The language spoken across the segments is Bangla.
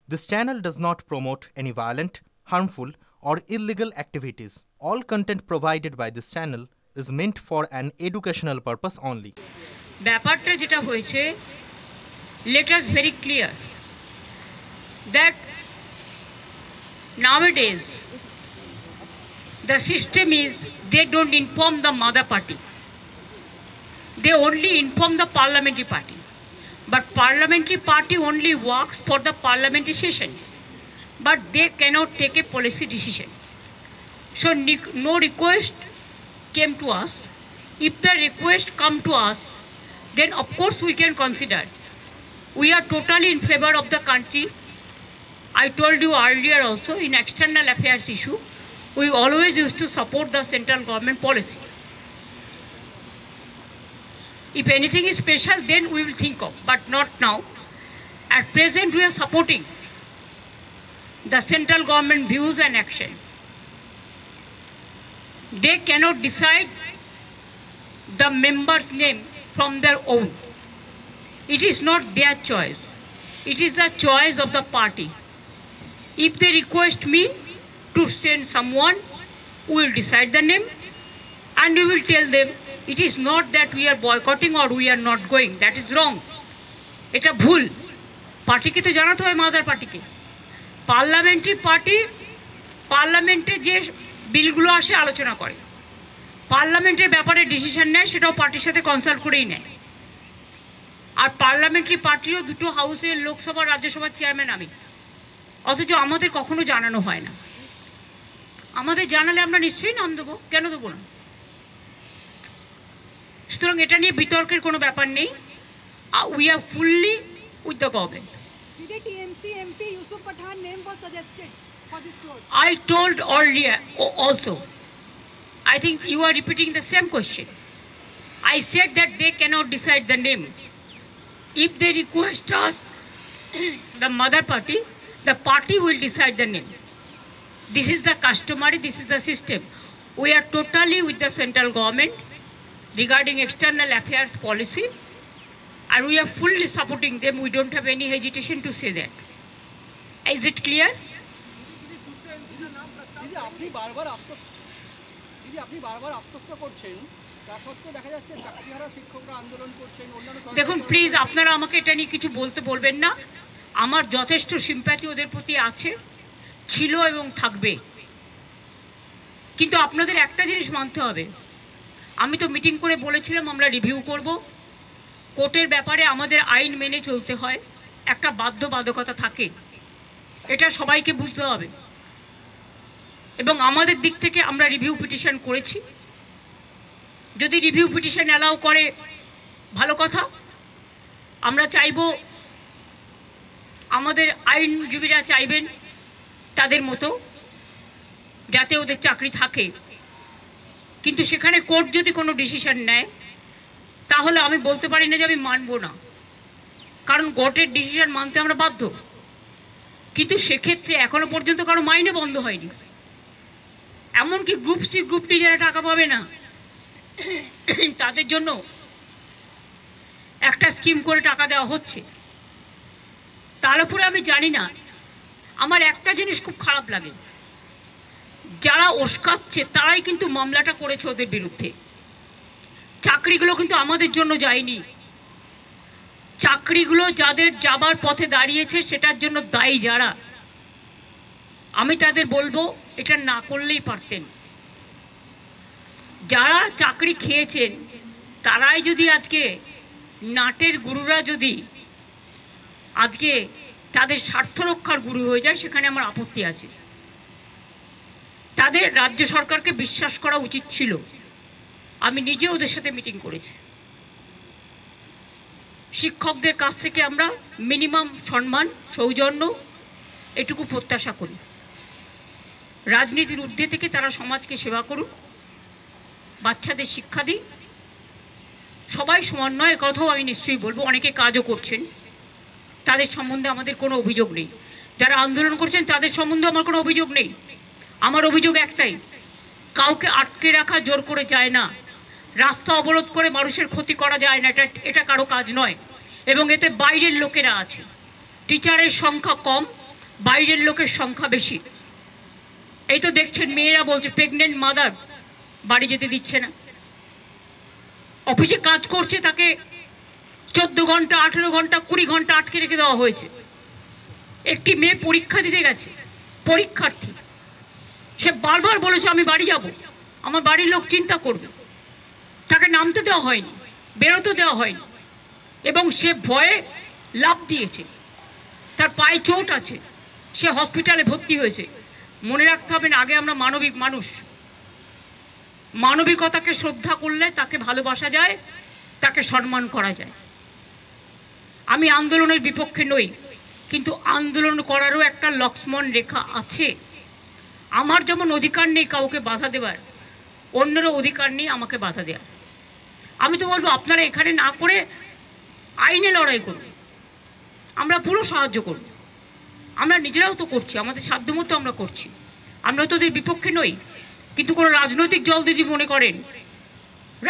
This channel does not promote any violent, harmful, or illegal activities. All content provided by this channel is meant for an educational purpose only. ব্যাপারটা যেটা হয়েছে, let us very clear that nowadays the system is they don't inform the mother party, they only inform the parliamentary party, but parliamentary party only works for the parliamentary session, but they cannot take a policy decision. So no request came to us. If the request come to us, then of course we can consider. We are totally in favor of the country. I told you earlier also, in external affairs issue, we always used to support the central government policy. If anything is special, then we will think of, but not now. At present, we are supporting the central government views and action. They cannot decide the member's name from their own. It is not their choice. It is the choice of the party. If they request me to send someone, we will decide the name and we will tell them. It is not that we are boycotting or we are not going. That is wrong. এটা ভুল। পার্টিকে তো জানাতে হবে, মাদার পার্টিকে। পার্লামেন্টারি পার্টি পার্লামেন্টে যে বিলগুলো আসে আলোচনা করে, পার্লামেন্টের ব্যাপারে ডিসিশন নেয়, সেটাও পার্টির সাথে কনসাল্ট করেই নেয়। আর পার্লামেন্টারি পার্টিরও দুটো হাউসের লোকসভা রাজ্যসভার চেয়ারম্যান আমি, অথচ আমাদের কখনো জানানো হয় না। আমাদের জানালে আমরা নিশ্চয়ই নাম দেবো, কেন দেবো না? সুতরাং এটা নিয়ে বিতর্কের কোনো ব্যাপার নেই। We are fully with the government. The TMC MP Yusuf Pathan name was suggested for this tour. I told earlier also, I think you are repeating the same question. I said that they cannot decide the name. If they request us, the mother party, the party will decide the name. This is the customary, this is the system. We are totally with the central government regarding external affairs policy, and we are fully supporting them. We don't have any hesitation to say that. Is it clear? আপনি বারবার আশ্বস্ত করছেন, তা সত্ত্বেও দেখা যাচ্ছে চাকরিহারা শিক্ষকরা আন্দোলন করছেন। দেখুন প্লিজ, আপনারা আমাকে এটা নিয়ে কিছু বলবেন না। আমার যথেষ্ট সিম্প্যাথি ওদের প্রতি আছে, ছিল এবং থাকবে। কিন্তু আপনাদের একটা জিনিস মানতে হবে, আমি তো মিটিং করে বলেছিলাম আমরা রিভিউ করব। কোর্টের ব্যাপারে আমাদের আইন মেনে চলতে হয়, একটা বাধ্যবাধকতা থাকে, এটা সবাইকে বুঝতে হবে। এবং আমাদের দিক থেকে আমরা রিভিউ পিটিশন করেছি। যদি রিভিউ পিটিশন অ্যালাউ করে ভালো কথা। আমরা চাইব, আমাদের আইনজীবীরা চাইবেন তাদের মতো যাতে ওদের চাকরি থাকে। কিন্তু সেখানে কোর্ট যদি কোনো ডিসিশন নেয়, তাহলে আমি বলতে পারি না যে আমি মানব না, কারণ কোর্টের ডিসিশন মানতে আমরা বাধ্য। কিন্তু সেক্ষেত্রে এখনো পর্যন্ত কারো মাইনে বন্ধ হয়নি। এমনকি গ্রুপ সি গ্রুপ ডি যারা টাকা পাবে না, তাদের জন্য একটা স্কিম করে টাকা দেওয়া হচ্ছে। তার উপরে আমি জানি না, আমার একটা জিনিস খুব খারাপ লাগে, যারা ওস্কাচ্ছে তারাই কিন্তু মামলাটা করেছে ওদের বিরুদ্ধে। চাকরিগুলো কিন্তু আমাদের জন্য যায়নি। চাকরিগুলো যাদের যাবার পথে দাঁড়িয়েছে সেটার জন্য দায়ী যারা, আমি তাদের বলবো এটা না করলেই পারতেন। যারা চাকরি খেয়েছেন তারাই যদি আজকে নাটের গুরুরা যদি আজকে তাদের স্বার্থ রক্ষার গুরু হয়ে যায়, সেখানে আমার আপত্তি আছে। তাদের রাজ্য সরকারকে বিশ্বাস করা উচিত ছিল। আমি নিজে ওদের সাথে মিটিং করেছি। শিক্ষকদের কাছ থেকে আমরা মিনিমাম সম্মান, সৌজন্য এটুকু প্রত্যাশা করি। রাজনীতির ঊর্ধ্বে থেকে তারা সমাজকে সেবা করুন, বাচ্চাদের শিক্ষা দিন, সবাই সমান নয়, কথাও আমি নিশ্চয়ই বলবো। অনেকে কাজও করছেন, তাদের সম্বন্ধে আমাদের কোনো অভিযোগ নেই। যারা আন্দোলন করছেন তাদের সম্বন্ধে আমার কোনো অভিযোগ নেই। আমার অভিযোগ একটাই, কাউকে আটকে রাখা জোর করে যায় না, রাস্তা অবরোধ করে মানুষের ক্ষতি করা যায় না, এটা কারো কাজ নয়। এবং এতে বাইরের লোকেরা আছে। টিচারের সংখ্যা কম, বাইরের লোকের সংখ্যা বেশি। এই তো দেখছেন মেয়েরা বলছে প্রেগনেন্ট মাদার বাড়ি যেতে দিচ্ছে না, অফিসে কাজ করছে তাকে 14 ঘন্টা 18 ঘন্টা 20 ঘন্টা আটকে রেখে দেওয়া হয়েছে। একটি মেয়ে পরীক্ষা দিতে গেছে, পরীক্ষার্থী, সে বারবার বলেছে আমি বাড়ি যাব, আমার বাড়ির লোক চিন্তা করবে, তাকে নামতে দেওয়া হয়নি, বেরোতে দেওয়া হয়নি, এবং সে ভয়ে লাফ দিয়েছে, তার পায়ে চোট আছে, সে হসপিটালে ভর্তি হয়েছে। মনে রাখতে হবে না, আগে আমরা মানবিক মানুষ, মানবিকতাকে শ্রদ্ধা করলে তাকে ভালোবাসা যায়, তাকে সম্মান করা যায়। আমি আন্দোলনের বিপক্ষে নই, কিন্তু আন্দোলন করারও একটা লক্ষ্মণ রেখা আছে। আমার যেমন অধিকার নেই কাউকে বাধা দেওয়ার, অন্যেরও অধিকার নেই আমাকে বাধা দেওয়ার। আমি তো বলবো আপনারা এখানে না করে আইনে লড়াই করুন, আমরা পুরো সাহায্য করব, আমরা নিজেরাও তো করছি, আমাদের সাধ্যমতো আমরা করছি, আমরা তো ওদের বিপক্ষে নই। কিন্তু কোনো রাজনৈতিক দল যদি মনে করেন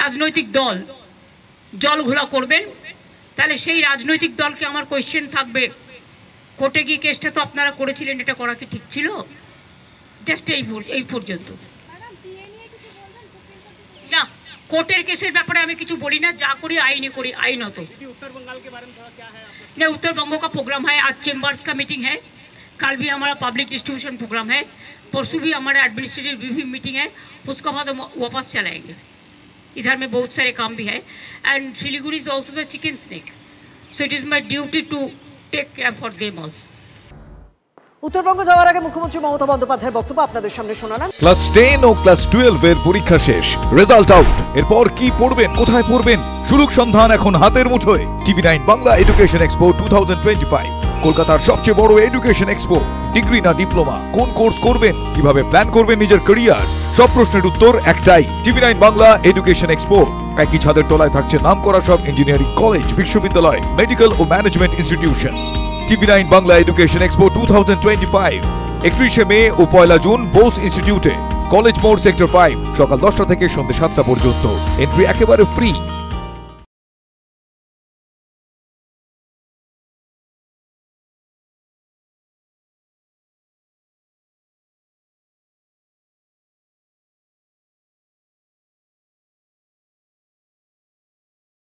রাজনৈতিক দল জল ঘোলা করবেন, তাহলে সেই রাজনৈতিক দলকে আমার কোয়েশ্চেন থাকবে, কোর্টে গিয়ে কেসটা তো আপনারা করেছিলেন, এটা করা কি ঠিক ছিল? জাস্ট এই পর্যন্ত না, কোর্টের কেসের ব্যাপারে আমি কিছু বলি না, যা করি আইনে করি, आईनत। नहीं, उत्तर बंगो का प्रोग्राम है, आज चेम्बर्स का मीटिंग है, कल भी हमारा पब्लिक डिस्ट्रीब्यूशन प्रोग्राम है, परसों भी हमारा एडमिनिस्ट्रेटिव रिव्यू मीटिंग है, उसके बाद हम वापस चलाएंगे। इधर में बहुत सारे काम भी है, and Siliguri is also the chicken snake, so it is my duty to take care for them also. উত্তরবঙ্গ যাওয়ার আগে মুখ্যমন্ত্রী মমতা বন্দ্যোপাধ্যায়ের বক্তব্য আপনাদের সামনে শোনালাম। ক্লাস 10 ও ক্লাস 12 এর পরীক্ষা শেষ, রেজাল্ট আউট। এরপর কি পড়বেন, কোথায় পড়বেন, সুযোগ সন্ধান এখন হাতের মুঠোয়। টিভি9 বাংলা এডুকেশন এক্সপো 2025, কলকাতার সবচেয়ে বড় এডুকেশন এক্সপো। ডিগ্রি না ডিপ্লোমা, কোন কোর্স করবেন, কিভাবে প্ল্যান করবেন নিজের ক্যারিয়ার, সব প্রশ্নের উত্তর একটাই। TV nine Bangla education expo. একই ছাদের তলায় থাকছে নামকরা সব ইঞ্জিনিয়ারিং কলেজ, বিশ্ববিদ্যালয়, মেডিকেল ও management institution. TV nine Bangla education expo 2025, 31 May ও 1 জুন বোস ইনস্টিটিউটে, কলেজ মোড়, সেক্টর 5, সকাল 10টা থেকে সন্ধ্যে 7টা পর্যন্ত। এন্ট্রি একেবারে ফ্রি।